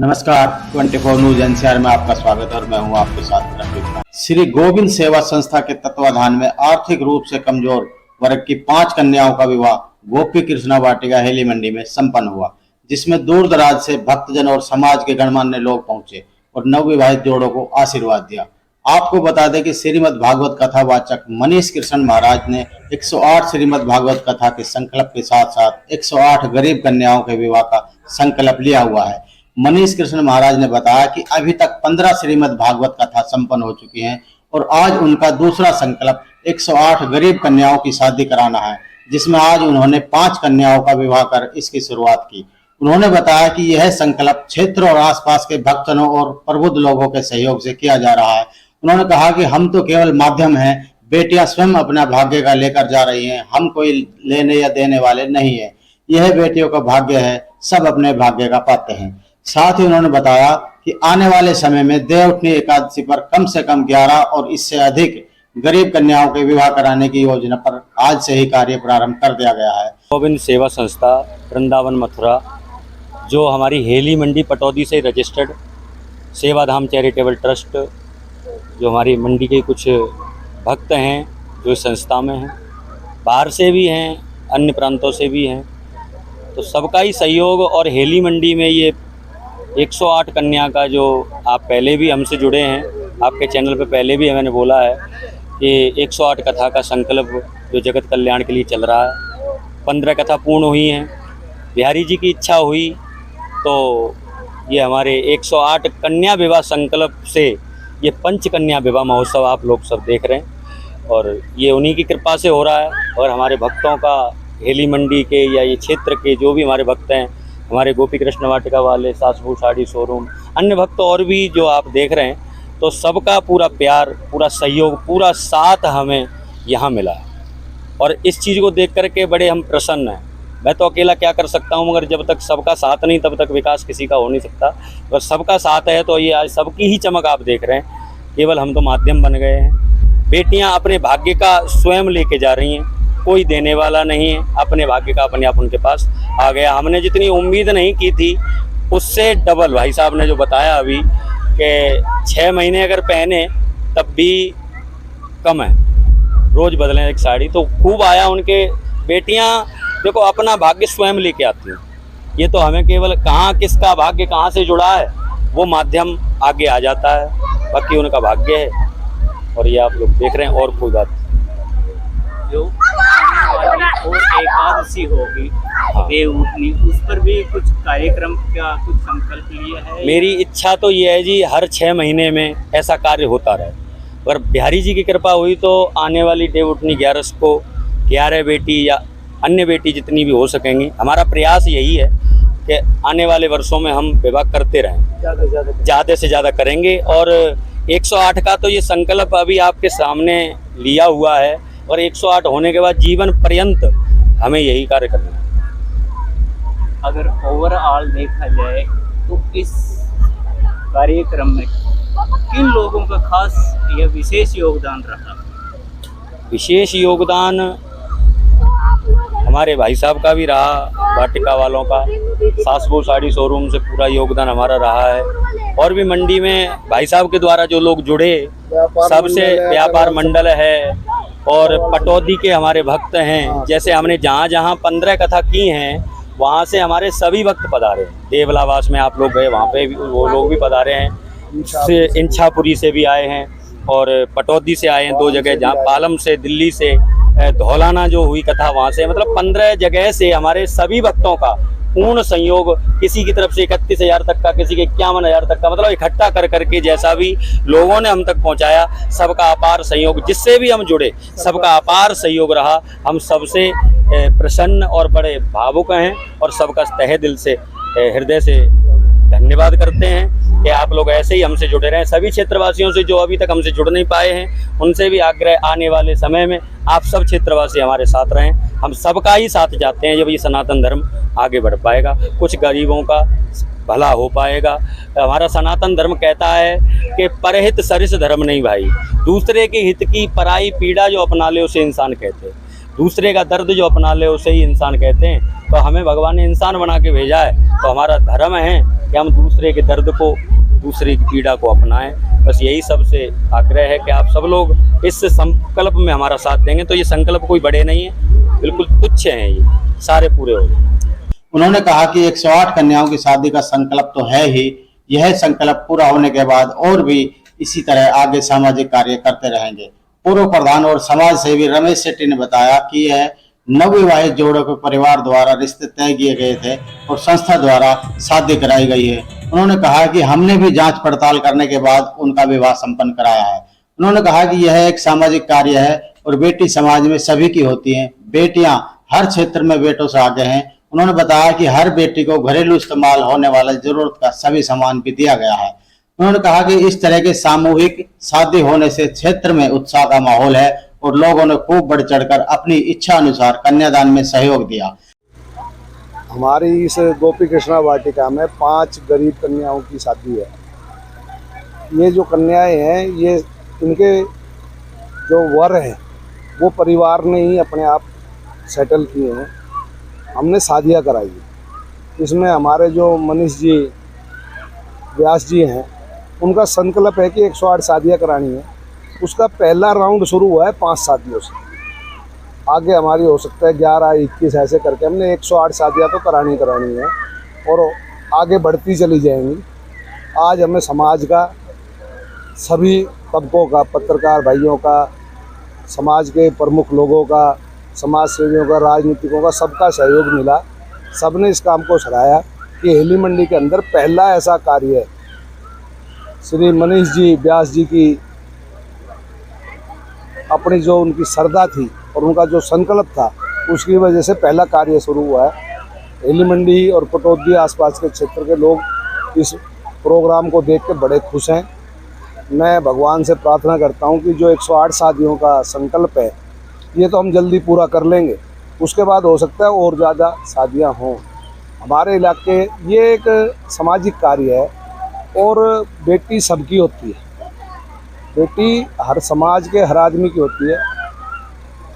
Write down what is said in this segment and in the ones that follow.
नमस्कार 24 news NCR में आपका स्वागत है और मैं हूं आपके साथ रफीक। श्री गोविंद सेवा संस्था के तत्वाधान में आर्थिक रूप से कमजोर वर्ग की 5 कन्याओं का विवाह गोपी कृष्णा वाटिका हेली मंडी में संपन्न हुआ, जिसमें दूर दराज से भक्तजन और समाज के गणमान्य लोग पहुंचे और नवविवाहित जोड़ों को आशीर्वाद दिया। आपको बता दें कि श्रीमद् भागवत कथावाचक मनीष कृष्ण महाराज ने 108 श्रीमद् भागवत कथा के संकल्प के साथ साथ 108 गरीब कन्याओं के विवाह का संकल्प लिया हुआ है। मनीष कृष्ण महाराज ने बताया कि अभी तक 15 श्रीमद् भागवत कथा संपन्न हो चुकी हैं और आज उनका दूसरा संकल्प 108 गरीब कन्याओं की शादी कराना है, जिसमें आज उन्होंने 5 कन्याओं का विवाह कर इसकी शुरुआत की। उन्होंने बताया कि यह संकल्प क्षेत्र और आसपास के भक्तजनों और प्रबुद्ध लोगों के सहयोग से किया जा रहा है। उन्होंने कहा कि हम तो केवल माध्यम हैं, बेटियां स्वयं अपना भाग्य का लेकर जा रही हैं, हम कोई लेने या देने वाले नहीं है। यह बेटियों का भाग्य है, सब अपने भाग्य का पात्र हैं। साथ ही उन्होंने बताया कि आने वाले समय में देवउठनी एकादशी पर कम से कम 11 और इससे अधिक गरीब कन्याओं के विवाह कराने की योजना पर आज से ही कार्य प्रारंभ कर दिया गया है। गोविंद सेवा संस्था वृंदावन मथुरा, जो हमारी हेली मंडी पटौदी से रजिस्टर्ड सेवाधाम चैरिटेबल ट्रस्ट, जो हमारी मंडी के कुछ भक्त हैं जो इस संस्था में हैं, बाहर से भी हैं, अन्य प्रांतों से भी हैं, तो सबका ही सहयोग। और हेली मंडी में ये 108 कन्या का, जो आप पहले भी हमसे जुड़े हैं, आपके चैनल पे पहले भी मैंने बोला है कि 108 कथा का संकल्प जो जगत कल्याण के लिए चल रहा है, 15 कथा पूर्ण हुई हैं। बिहारी जी की इच्छा हुई तो ये हमारे 108 कन्या विवाह संकल्प से ये पंच कन्या विवाह महोत्सव आप लोग सब देख रहे हैं और ये उन्हीं की कृपा से हो रहा है। और हमारे भक्तों का, हेली मंडी के या ये क्षेत्र के जो भी हमारे भक्त हैं, हमारे गोपी कृष्ण वाटिका वाले, सासबू साड़ी शोरूम, अन्य भक्त और भी जो आप देख रहे हैं, तो सबका पूरा प्यार, पूरा सहयोग, पूरा साथ हमें यहाँ मिला है। और इस चीज़ को देख कर के बड़े हम प्रसन्न हैं। मैं तो अकेला क्या कर सकता हूँ, मगर जब तक सबका साथ नहीं तब तक विकास किसी का हो नहीं सकता। अगर सबका साथ है तो ये आज सबकी ही चमक आप देख रहे हैं। केवल हम तो माध्यम बन गए हैं। बेटियाँ अपने भाग्य का स्वयं लेके जा रही हैं, कोई देने वाला नहीं है, अपने भाग्य का अपने आप उनके पास आ गया। हमने जितनी उम्मीद नहीं की थी उससे डबल, भाई साहब ने जो बताया अभी कि 6 महीने अगर पहने तब भी कम है, रोज़ बदलें एक साड़ी, तो खूब आया। उनके बेटियां देखो अपना भाग्य स्वयं लेके आती हैं। ये तो हमें केवल कहाँ किसका भाग्य कहाँ से जुड़ा है वो माध्यम आगे आ जाता है, बाकी उनका भाग्य है। और ये आप लोग देख रहे हैं। और कोई बात जो और एकादशी होगी देवउठनी, उस पर भी कुछ कार्यक्रम का कुछ संकल्प लिया है? मेरी इच्छा तो ये है जी, हर 6 महीने में ऐसा कार्य होता रहे। अगर बिहारी जी की कृपा हुई तो आने वाली देवउठनी 11 को 11 बेटी या अन्य बेटी जितनी भी हो सकेंगी, हमारा प्रयास यही है कि आने वाले वर्षों में हम विवाह करते रहें, ज़्यादा से ज़्यादा करेंगे। और 108 का तो ये संकल्प अभी आपके सामने लिया हुआ है और 108 होने के बाद जीवन पर्यंत हमें यही कार्य करना है। अगर ओवरऑल देखा जाए तो इस कार्यक्रम में किन लोगों का खास या विशेष योगदान रहा? विशेष योगदान हमारे भाई साहब का भी रहा, वाटिका वालों का, सासबू साड़ी शोरूम से पूरा योगदान हमारा रहा है। और भी मंडी में भाई साहब के द्वारा जो लोग जुड़े, सबसे व्यापार मंडल है और पटौदी के हमारे भक्त हैं। जैसे हमने जहाँ जहाँ 15 कथा की हैं वहाँ से हमारे सभी भक्त पधारे। देवलावास में आप लोग गए, वहाँ पे भी वो लोग भी पधारे हैं। इंछापुरी से भी आए हैं और पटौदी से आए हैं, 2 जगह, जहाँ पालम से, दिल्ली से, धौलाना जो हुई कथा वहाँ से, मतलब 15 जगह से हमारे सभी भक्तों का पूर्ण संयोग, किसी की तरफ से 31,000 तक का, किसी के 51,000 तक का, मतलब इकट्ठा कर करके जैसा भी लोगों ने हम तक पहुँचाया, सबका अपार सहयोग, जिससे भी हम जुड़े सबका अपार सहयोग रहा। हम सबसे प्रसन्न और बड़े भावुक हैं और सबका तहे दिल से, हृदय से धन्यवाद करते हैं कि आप लोग ऐसे ही हमसे जुड़े रहें। सभी क्षेत्रवासियों से जो अभी तक हमसे जुड़ नहीं पाए हैं उनसे भी आग्रह, आने वाले समय में आप सब क्षेत्रवासी हमारे साथ रहें। हम सबका ही साथ चाहते हैं, जब ये सनातन धर्म आगे बढ़ पाएगा, कुछ गरीबों का भला हो पाएगा। हमारा सनातन धर्म कहता है कि परहित सरिस धर्म नहीं भाई, दूसरे के हित की पराई पीड़ा जो अपना ले उसे इंसान कहते हैं, दूसरे का दर्द जो अपना ले उसे ही इंसान कहते हैं। तो हमें भगवान ने इंसान बना के भेजा है, तो हमारा धर्म है कि हम दूसरे के दर्द को, दूसरे की पीड़ा को अपनाएं। बस यही सबसे आग्रह है कि आप सब लोग इस संकल्प में हमारा साथ देंगे तो ये संकल्प कोई बड़े नहीं है, बिल्कुल तुच्छ हैं, ये सारे पूरे हो जाएंगे। उन्होंने कहा कि 108 कन्याओं की शादी का संकल्प तो है ही, यह संकल्प पूरा होने के बाद और भी इसी तरह आगे सामाजिक कार्य करते रहेंगे। पूर्व प्रधान और समाज सेवी रमेश शेट्टी ने बताया कि यह नवविवाहित जोड़ों के परिवार द्वारा रिश्ते तय किए गए थे और संस्था द्वारा शादी कराई गई है। उन्होंने कहा कि हमने भी जांच पड़ताल करने के बाद उनका विवाह संपन्न कराया है। उन्होंने कहा कि यह एक सामाजिक कार्य है और बेटी समाज में सभी की होती हैं। बेटियां हर क्षेत्र में बेटों से आगे हैं। उन्होंने बताया कि हर बेटी को घरेलू इस्तेमाल होने वाला जरूरत का सभी सामान भी दिया गया है। उन्होंने कहा कि इस तरह के सामूहिक शादी होने से क्षेत्र में उत्साह का माहौल है और लोगों ने खूब बढ़ चढ़कर अपनी इच्छा अनुसार कन्यादान में सहयोग दिया। हमारी इस गोपी कृष्णा वाटिका में 5 गरीब कन्याओं की शादी है। ये जो कन्याएं हैं, ये इनके जो वर हैं वो परिवार ने ही अपने आप सेटल किए हैं। हमने शादियां कराई है। इसमें हमारे जो मनीष जी व्यास जी हैं, उनका संकल्प है कि 108 शादियां करानी है। उसका पहला राउंड शुरू हुआ है 5 शादियों से। आगे हमारी हो सकता है 11-21 ऐसे करके हमने 108 शादियां तो करानी है और आगे बढ़ती चली जाएंगी। आज हमें समाज का, सभी तबकों का, पत्रकार भाइयों का, समाज के प्रमुख लोगों का, समाज सेवियों का, राजनीतिकों का, सबका सहयोग मिला। सबने इस काम को सराहा कि हेली मंडी के अंदर पहला ऐसा कार्य है। श्री मनीष जी व्यास जी की अपनी जो उनकी श्रद्धा थी और उनका जो संकल्प था, उसकी वजह से पहला कार्य शुरू हुआ है। हेली मंडी और पटौदी आसपास के क्षेत्र के लोग इस प्रोग्राम को देख के बड़े खुश हैं। मैं भगवान से प्रार्थना करता हूं कि जो 108 शादियों का संकल्प है, ये तो हम जल्दी पूरा कर लेंगे। उसके बाद हो सकता है और ज़्यादा शादियां हों हमारे इलाके। ये एक सामाजिक कार्य है और बेटी सबकी होती है। बेटी हर समाज के हर आदमी की होती है।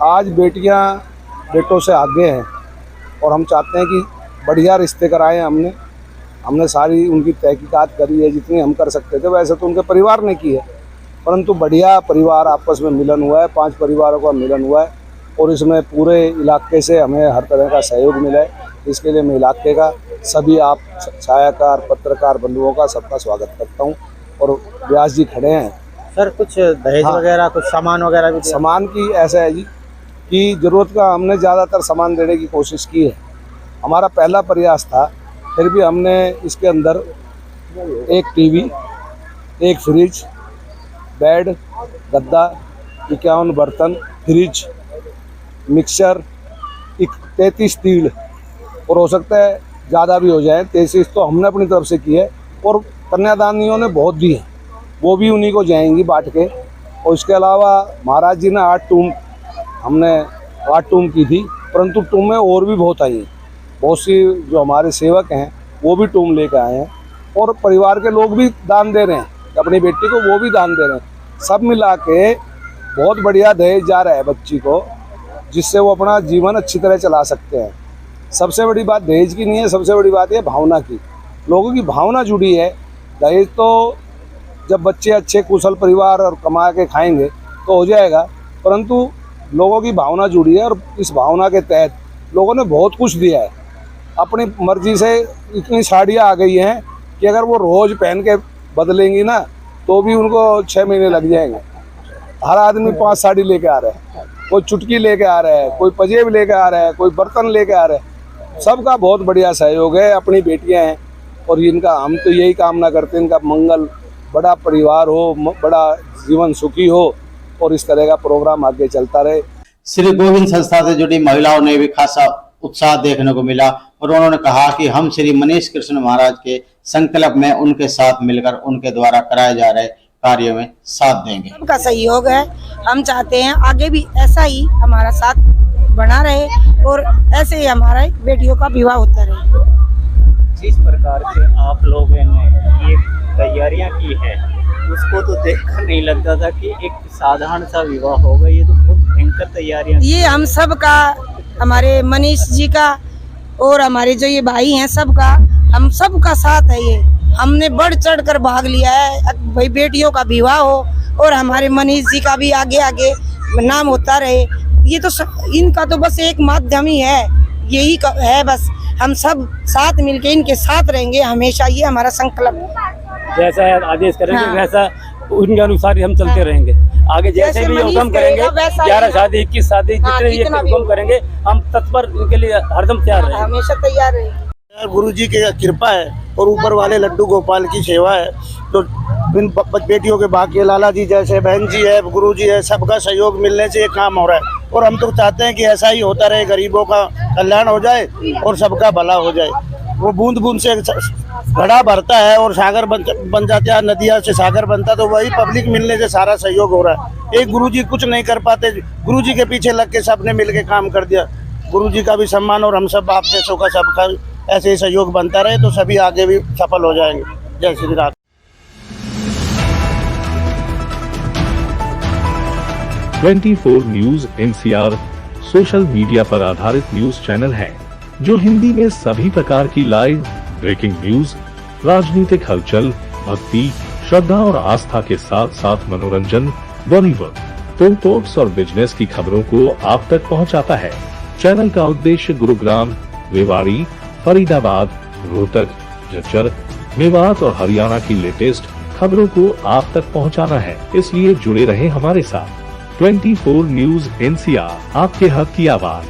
आज बेटियां बेटों से आगे हैं और हम चाहते हैं कि बढ़िया रिश्ते कराएं। हमने सारी उनकी तहकीकात करी है जितनी हम कर सकते थे। वैसे तो उनके परिवार ने की है, परंतु बढ़िया परिवार आपस में मिलन हुआ है। 5 परिवारों का मिलन हुआ है और इसमें पूरे इलाके से हमें हर तरह का सहयोग मिला है। इसके लिए मैं इलाके का सभी आप छायाकार, पत्रकार बंधुओं का सबका स्वागत करता हूँ। और व्यास जी खड़े हैं सर, कुछ दहेज वगैरह, कुछ सामान वगैरह भी? सामान की ऐसा है जी कि ज़रूरत का हमने ज़्यादातर सामान देने की कोशिश की है। हमारा पहला प्रयास था, फिर भी हमने इसके अंदर 1 टीवी, 1 फ्रिज, बेड, गद्दा, 51 बर्तन, फ्रिज, मिक्सर, 33 तीड़ और हो सकता है ज़्यादा भी हो जाए। 33 तो हमने अपनी तरफ से की है और कन्यादानियों ने बहुत दी है, वो भी उन्हीं को जाएंगी बांट के। और इसके अलावा महाराज जी ने 8 टूम, हमने 8 टूम की थी, परंतु टूमें और भी बहुत आई हैं। बहुत सी जो हमारे सेवक हैं वो भी टूम लेकर आए हैं और परिवार के लोग भी दान दे रहे हैं, अपनी बेटी को वो भी दान दे रहे हैं। सब मिला के बहुत बढ़िया दहेज जा रहा है बच्ची को, जिससे वो अपना जीवन अच्छी तरह चला सकते हैं। सबसे बड़ी बात दहेज की नहीं है, सबसे बड़ी बात है भावना की। लोगों की भावना जुड़ी है। दहेज तो जब बच्चे अच्छे कुशल परिवार और कमा के खाएंगे तो हो जाएगा, परंतु लोगों की भावना जुड़ी है और इस भावना के तहत लोगों ने बहुत कुछ दिया है। अपनी मर्जी से इतनी साड़ियाँ आ गई हैं कि अगर वो रोज़ पहन के बदलेंगी ना तो भी उनको 6 महीने लग जाएंगे। हर आदमी 5 साड़ी लेके आ रहा है, कोई चुटकी लेके आ रहा है, कोई पजेब लेके आ रहा है, कोई बर्तन लेके आ रहा है। सबका बहुत बढ़िया सहयोग है। अपनी बेटियां हैं और इनका हम तो यही कामना करते हैं, इनका मंगल, बड़ा परिवार हो, बड़ा जीवन सुखी हो और इस तरह का प्रोग्राम आगे चलता रहे। श्री गोविंद संस्था से जुड़ी महिलाओं ने भी खासा उत्साह देखने को मिला और उन्होंने कहा कि हम श्री मनीष कृष्ण महाराज के संकल्प में उनके साथ मिलकर उनके द्वारा कराए जा रहे कार्यों में साथ देंगे। सबका सहयोग है। हम चाहते हैं आगे भी ऐसा ही हमारा साथ बना रहे और ऐसे ही हमारे बेटियों का विवाह होता रहे। जिस प्रकार से आप लोगों ने ये तैयारियां की है, उसको तो देखकर नहीं लगता था कि एक साधारण सा विवाह होगा। ये तो बहुत भयंकर तैयारियां। ये हम सब का, हमारे मनीष जी का और हमारे जो ये भाई हैं सबका हम सबका साथ है ये, हमने बढ़ चढ़ कर भाग लिया है। भाई बेटियों का विवाह हो और हमारे मनीष जी का भी आगे आगे नाम होता रहे। ये तो इनका तो बस एक माध्यम ही है, यही है बस। हम सब साथ मिलके इनके साथ रहेंगे हमेशा, ये हमारा संकल्प है। जैसा आदेश करेंगे हाँ। वैसा उनके अनुसार ही हम चलते रहेंगे। आगे जैसे भी हुक्म करेंगे, 11 शादी 21 शादी जितने ये हुक्म करेंगे हम तत्पर इनके लिए हरदम तैयार रहेंगे। हमेशा तैयार रहेंगे। गुरु जी की कृपा है और ऊपर वाले लड्डू गोपाल की सेवा है। तो इन बेटियों के भाग्य लाला जी जैसे बहन जी है, गुरु जी है, सबका सहयोग मिलने से ये काम हो रहा है। और हम तो चाहते हैं कि ऐसा ही होता रहे, गरीबों का कल्याण हो जाए और सबका भला हो जाए। वो बूंद बूंद से घड़ा भरता है और सागर बन जाता है, नदिया से सागर बनता, तो वही पब्लिक मिलने से सारा सहयोग हो रहा है। एक गुरु जी कुछ नहीं कर पाते, गुरु जी के पीछे लग के सबने मिल के काम कर दिया। गुरु जी का भी सम्मान और हम सब आप जैसों का सबका ऐसे ही सहयोग बनता रहे तो सभी आगे भी सफल हो जाएंगे। जय Shri Ram. .24 news NCR social media पर आधारित न्यूज चैनल है जो हिंदी में सभी प्रकार की लाइव ब्रेकिंग न्यूज, राजनीतिक हलचल, भक्ति, श्रद्धा और आस्था के साथ साथ मनोरंजन, बॉलीवुड, फिल्म टॉक्स और बिजनेस की खबरों को आप तक पहुंचाता है। चैनल का उद्देश्य गुरुग्राम, रेवाड़ी, फरीदाबाद, रोहतक, झज्जर, मेवात और हरियाणा की लेटेस्ट खबरों को आप तक पहुंचाना है। इसलिए जुड़े रहें हमारे साथ। 24 न्यूज NCR, आपके हक की आवाज।